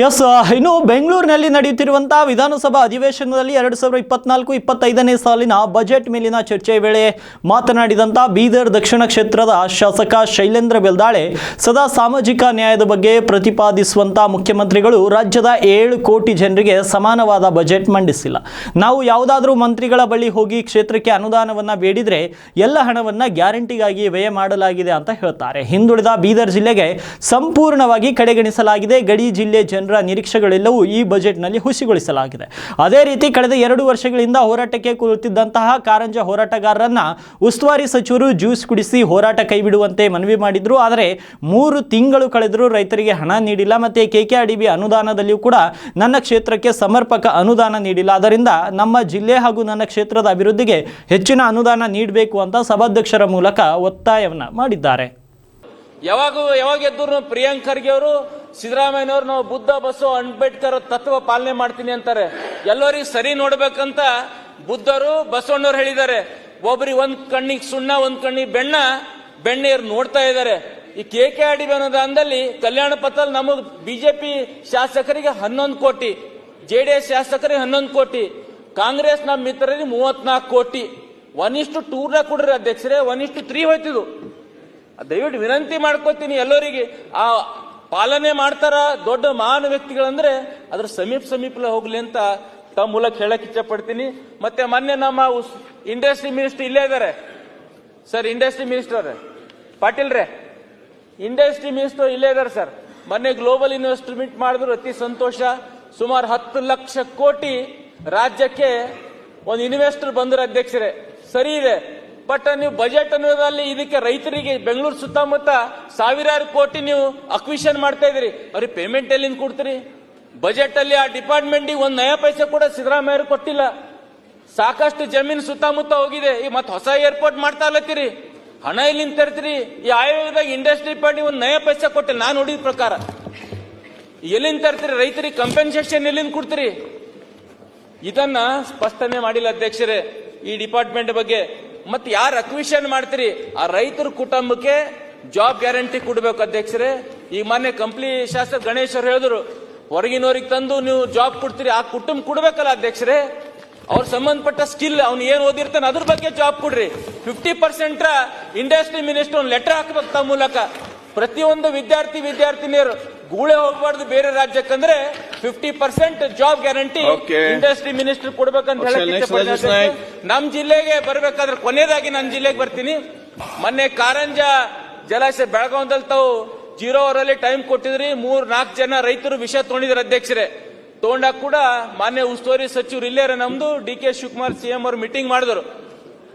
S, ಇನ್ನು ಬೆಂಗಳೂರಿನಲ್ಲಿ ನಡೆಯುತ್ತಿರುವಂತಹ ವಿಧಾನಸಭಾ ಅಧಿವೇಶನದಲ್ಲಿ 2024-25ನೇ ಸಾಲಿನ ಬಜೆಟ್ ಮೇಲಿನ ಚರ್ಚೆಯ ವೇಳೆ ಮಾತನಾಡಿದಂಥ ಬೀದರ್ ದಕ್ಷಿಣ ಕ್ಷೇತ್ರದ ಶಾಸಕ ಶೈಲೇಂದ್ರ ಬೆಲ್ದಾಳೆ, ಸದಾ ಸಾಮಾಜಿಕ ನ್ಯಾಯದ ಬಗ್ಗೆ ಪ್ರತಿಪಾದಿಸುವಂಥ ಮುಖ್ಯಮಂತ್ರಿಗಳು ರಾಜ್ಯದ 7 ಕೋಟಿ ಜನರಿಗೆ ಸಮಾನವಾದ ಬಜೆಟ್ ಮಂಡಿಸಿಲ್ಲ. ನಾವು ಯಾವುದಾದ್ರೂ ಮಂತ್ರಿಗಳ ಬಳಿ ಹೋಗಿ ಕ್ಷೇತ್ರಕ್ಕೆ ಅನುದಾನವನ್ನು ಬೇಡಿದರೆ ಎಲ್ಲ ಹಣವನ್ನು ಗ್ಯಾರಂಟಿಗಾಗಿ ವ್ಯಯ ಮಾಡಲಾಗಿದೆ ಅಂತ ಹೇಳ್ತಾರೆ. ಹಿಂದುಳಿದ ಬೀದರ್ ಜಿಲ್ಲೆಗೆ ಸಂಪೂರ್ಣವಾಗಿ ಕಡೆಗಣಿಸಲಾಗಿದೆ. ಗಡಿ ಜಿಲ್ಲೆ ಜನರ ನಿರೀಕ್ಷೆಗಳೆಲ್ಲವೂ ಈ ಬಜೆಟ್ನಲ್ಲಿ ಹುಸಿಗೊಳಿಸಲಾಗಿದೆ. ಅದೇ ರೀತಿ ಕಳೆದ 2 ವರ್ಷಗಳಿಂದ ಹೋರಾಟಕ್ಕೆ ಕುಳಿತಿದ್ದಂತಹ ಕಾರಂಜ ಹೋರಾಟಗಾರರನ್ನ ಉಸ್ತುವಾರಿ ಸಚಿವರು ಜ್ಯೂಸ್ ಕುಡಿಸಿ ಹೋರಾಟ ಕೈಬಿಡುವಂತೆ ಮನವಿ ಮಾಡಿದ್ರು. ಆದರೆ 3 ತಿಂಗಳು ಕಳೆದರೂ ರೈತರಿಗೆ ಹಣ ನೀಡಿಲ್ಲ. ಮತ್ತೆ KKRDB ಅನುದಾನದಲ್ಲಿಯೂ ಕೂಡ ನನ್ನ ಕ್ಷೇತ್ರಕ್ಕೆ ಸಮರ್ಪಕ ಅನುದಾನ ನೀಡಿಲ್ಲ. ಆದ್ದರಿಂದ ನಮ್ಮ ಜಿಲ್ಲೆ ಹಾಗೂ ನನ್ನ ಕ್ಷೇತ್ರದ ಅಭಿವೃದ್ಧಿಗೆ ಹೆಚ್ಚಿನ ಅನುದಾನ ನೀಡಬೇಕು ಅಂತ ಸಭಾಧ್ಯಕ್ಷರ ಮೂಲಕ ಒತ್ತಾಯವನ್ನ ಮಾಡಿದ್ದಾರೆ. ಯಾವಾಗ ಎದ್ರು ಪ್ರಿಯಾಂಕ್ ಖರ್ಗೆ ಅವರು ಸಿದ್ದರಾಮಯ್ಯನವರು ನಾವು ಬುದ್ಧ ಬಸವ ಅಂಬೇಡ್ಕರ್ ತತ್ವ ಪಾಲನೆ ಮಾಡ್ತೀನಿ ಅಂತಾರೆ. ಎಲ್ಲರಿಗೂ ಸರಿ ನೋಡ್ಬೇಕಂತ ಬುದ್ಧರು ಬಸವಣ್ಣವ್ರು ಹೇಳಿದ್ದಾರೆ. ಒಬ್ಬರಿಗೆ ಒಂದ್ ಕಣ್ಣಿಗೆ ಸುಣ್ಣ ಒಂದ್ ಕಣ್ಣಿಗೆ ಬೆಣ್ಣೀರು ನೋಡ್ತಾ ಇದ್ದಾರೆ. ಈ KKRDB ಅನುದಾನದಲ್ಲಿ ಕಲ್ಯಾಣ ಪತ್ರ ನಮಗ್ ಬಿಜೆಪಿ ಶಾಸಕರಿಗೆ 11 ಕೋಟಿ, JDS ಶಾಸಕರಿಗೆ 11 ಕೋಟಿ, ಕಾಂಗ್ರೆಸ್ ನಮ್ಮ ಮಿತ್ರರಿಗೆ 34 ಕೋಟಿ. 1:2 ಕೊಡ್ರಿ ಅಧ್ಯಕ್ಷರೇ, 1:3 ಹೋಯ್ತಿದ್ದು. ದಯವಿಟ್ಟು ವಿನಂತಿ ಮಾಡ್ಕೋತೀನಿ ಎಲ್ಲರಿಗೆ, ಆ ಪಾಲನೆ ಮಾಡ್ತಾರ ದೊಡ್ಡ ಮಹಾನ್ ವ್ಯಕ್ತಿಗಳಂದ್ರೆ ಅದ್ರ ಸಮೀಪ ಹೋಗ್ಲಿ ಅಂತ ತಮ್ಮ ಮೂಲಕ ಹೇಳಕ್ ಇಚ್ಛೆ ಪಡ್ತೀನಿ. ಮತ್ತೆ ಮೊನ್ನೆ ನಮ್ಮ ಇಂಡಸ್ಟ್ರಿ ಮಿನಿಸ್ಟರ್ ಇಲ್ಲೇ ಇದ್ದಾರೆ ಸರ್. ಇಂಡಸ್ಟ್ರಿ ಮಿನಿಸ್ಟರ್ ಪಾಟೀಲ್ ರೇ, ಇಂಡಸ್ಟ್ರಿ ಮಿನಿಸ್ಟರ್ ಇಲ್ಲೇ ಇದ್ದಾರೆ ಸರ್. ಮೊನ್ನೆ ಗ್ಲೋಬಲ್ ಇನ್ವೆಸ್ಟ್ಮೆಂಟ್ ಮಾಡಿದ್ರು, ಅತಿ ಸಂತೋಷ. ಸುಮಾರು 10 ಲಕ್ಷ ಕೋಟಿ ರಾಜ್ಯಕ್ಕೆ ಒಂದು ಇನ್ವೆಸ್ಟರ್ ಬಂದ್ರು ಅಧ್ಯಕ್ಷರೇ, ಸರಿ ಇದೆ. ಬಟ್ ನೀವು ಬಜೆಟ್ ಅನ್ನೋದ್ರಲ್ಲಿ ಇದಕ್ಕೆ ರೈತರಿಗೆ ಬೆಂಗಳೂರು ಸುತ್ತಮುತ್ತ ಸಾವಿರಾರು ಕೋಟಿ ನೀವು ಅಕ್ವಿಷನ್ ಮಾಡ್ತಾ ಇದ್ರಿ. ಅವ್ರಿಗೆ ಪೇಮೆಂಟ್ ಎಲ್ಲಿಂದ ಕೊಡ್ತೀರಿ? ಬಜೆಟ್ ಅಲ್ಲಿ ಆ ಡಿಪಾರ್ಟ್ಮೆಂಟ್ ಒಂದು ನಯ ಪೈಸೆ ಕೂಡ ಸಿದ್ದರಾಮಯ್ಯ ಕೊಟ್ಟಿಲ್ಲ. ಸಾಕಷ್ಟು ಜಮೀನು ಸುತ್ತಮುತ್ತ ಹೋಗಿದೆ. ಈ ಮತ್ತೆ ಹೊಸ ಏರ್ಪೋರ್ಟ್ ಮಾಡ್ತಾ ಇಲ್ಲತ್ತೀರಿ, ಹಣ ಎಲ್ಲಿಂದ ತರ್ತೀರಿ? ಈ ಆಯೋಗದಾಗ ಇಂಡಸ್ಟ್ರಿ ಪಾರ್ಟಿ ಒಂದು ನಯ ಪೈಸೆ ಕೊಟ್ಟಿಲ್ಲ ನಾನು ನೋಡಿದ ಪ್ರಕಾರ. ಎಲ್ಲಿಂದ ತರ್ತೀರಿ? ರೈತರಿಗೆ ಕಂಪೆನ್ಸೇಷನ್ ಎಲ್ಲಿಂದ ಕೊಡ್ತೀರಿ? ಇದನ್ನ ಸ್ಪಷ್ಟನೆ ಮಾಡಿಲ್ಲ ಅಧ್ಯಕ್ಷರೇ ಈ ಡಿಪಾರ್ಟ್ಮೆಂಟ್ ಬಗ್ಗೆ. ಮತ್ತೆ ಯಾರು ಅಕ್ವಿಷನ್ ಮಾಡ್ತೀರಿ ಆ ರೈತರ ಕುಟುಂಬಕ್ಕೆ ಜಾಬ್ ಗ್ಯಾರಂಟಿ ಕೊಡಬೇಕು ಅಧ್ಯಕ್ಷರೇ. ಈಗ ಮೊನ್ನೆ ಕಂಪ್ಲಿ ಶಾಸಕ ಗಣೇಶ್ ಅವರು ಹೇಳಿದ್ರು, ಹೊರಗಿನವ್ರಿಗೆ ತಂದು ನೀವು ಜಾಬ್ ಕೊಡ್ತೀರಿ, ಆ ಕುಟುಂಬ ಕೊಡ್ಬೇಕಲ್ಲ ಅಧ್ಯಕ್ಷರೇ. ಅವ್ರ ಸಂಬಂಧಪಟ್ಟ ಸ್ಕಿಲ್ ಅವ್ನು ಏನ್ ಓದಿರ್ತಾನೆ ಅದ್ರ ಬಗ್ಗೆ ಜಾಬ್ ಕೊಡ್ರಿ. 50% ಇಂಡಸ್ಟ್ರಿ ಮಿನಿಸ್ಟರ್ ಒಂದು ಲೆಟರ್ ಹಾಕ್ಬೇಕು ತಮ್ಮ ಮೂಲಕ. ಪ್ರತಿಯೊಂದು ವಿದ್ಯಾರ್ಥಿನಿಯರು ಗೂಳೆ ಹೋಗಬಾರ್ದು ಬೇರೆ ರಾಜ್ಯಕ್ಕಂದ್ರೆ 50% ಜಾಬ್ ಗ್ಯಾರಂಟಿ ಇಂಡಸ್ಟ್ರಿ ಮಿನಿಸ್ಟರ್ ಕೊಡ್ಬೇಕಂತ ಹೇಳಕ್ಕೆ ನಮ್ ಜಿಲ್ಲೆಗೆ ಬರ್ಬೇಕಾದ್ರೆ ಕೊನೆಯದಾಗಿ ನನ್ನ ಜಿಲ್ಲೆಗೆ ಬರ್ತೀನಿ. ಮೊನ್ನೆ ಕಾರಂಜ ಜಲಾಶಯ ಬೆಳಗಾವದಲ್ಲಿ ತಾವು 0 ಅವರಲ್ಲಿ ಟೈಮ್ ಕೊಟ್ಟಿದ್ರಿ. 3-4 ಜನ ರೈತರು ವಿಷಯ ತಗೊಂಡಿದ್ರು ಅಧ್ಯಕ್ಷರೇ. ತಗೊಂಡಾಗ ಕೂಡ ಮಾನ್ಯ ಉಸ್ತುವಾರಿ ಸಚಿವರು ಇಲ್ಲೇ ನಮ್ದು DK ಶಿವಕುಮಾರ್ CM ಅವರು ಮೀಟಿಂಗ್ ಮಾಡಿದ್ರು.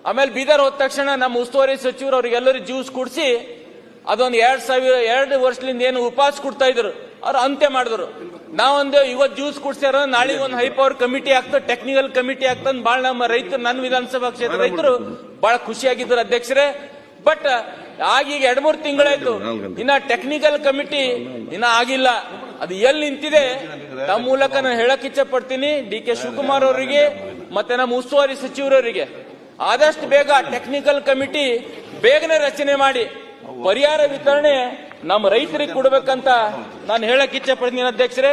ಆಮೇಲೆ ಬೀದರ್ ಹೋದ ತಕ್ಷಣ ನಮ್ಮ ಉಸ್ತುವಾರಿ ಸಚಿವರು ಅವ್ರಿಗೆಲ್ಲರೂ ಜ್ಯೂಸ್ ಕುಡಿಸಿ ಅದೊಂದು 2 ವರ್ಷದಿಂದ ಏನು ಉಪವಾಸ ಕೊಡ್ತಾ ಇದ್ರು ಅವ್ರು ಅಂತ್ಯ ಮಾಡಿದ್ರು. ನಾವೊಂದು ಇವತ್ತು ಜ್ಯೂಸ್ ಕುಡ್ಸ್ಯಾರ, ನಾಳೆ ಒಂದು ಹೈ ಪವರ್ ಕಮಿಟಿ ಆಗ್ತದೆ, ಟೆಕ್ನಿಕಲ್ ಕಮಿಟಿ ಆಗ್ತದೆ. ಬಹಳ ನಮ್ಮ ರೈತರು, ನನ್ನ ವಿಧಾನಸಭಾ ಕ್ಷೇತ್ರ ರೈತರು ಬಹಳ ಖುಷಿಯಾಗಿದ್ರು ಅಧ್ಯಕ್ಷರೇ. ಬಟ್ ಆಗೀಗ 2-3 ತಿಂಗಳಾಯ್ತು, ಇನ್ನ ಟೆಕ್ನಿಕಲ್ ಕಮಿಟಿ ಇನ್ನ ಆಗಿಲ್ಲ. ಅದು ಎಲ್ಲಿ ನಿಂತಿದೆ ತಮ್ಮ ಮೂಲಕ ನಾನು ಹೇಳಕ್ ಇಚ್ಛೆ ಪಡ್ತೀನಿ DK ಶಿವಕುಮಾರ್ ಅವರಿಗೆ ಮತ್ತೆ ನಮ್ಮ ಉಸ್ತುವಾರಿ ಸಚಿವರವರಿಗೆ, ಆದಷ್ಟು ಬೇಗ ಟೆಕ್ನಿಕಲ್ ಕಮಿಟಿ ಬೇಗನೆ ರಚನೆ ಮಾಡಿ ಪರಿಹಾರ ವಿತರಣೆ ನಮ್ಮ ರೈತರಿಗೆ ಕೊಡಬೇಕಂತ ನಾನು ಹೇಳಕ್ ಇಚ್ಛೆ ಪಡ್ತೀನಿ ಅಧ್ಯಕ್ಷರೇ.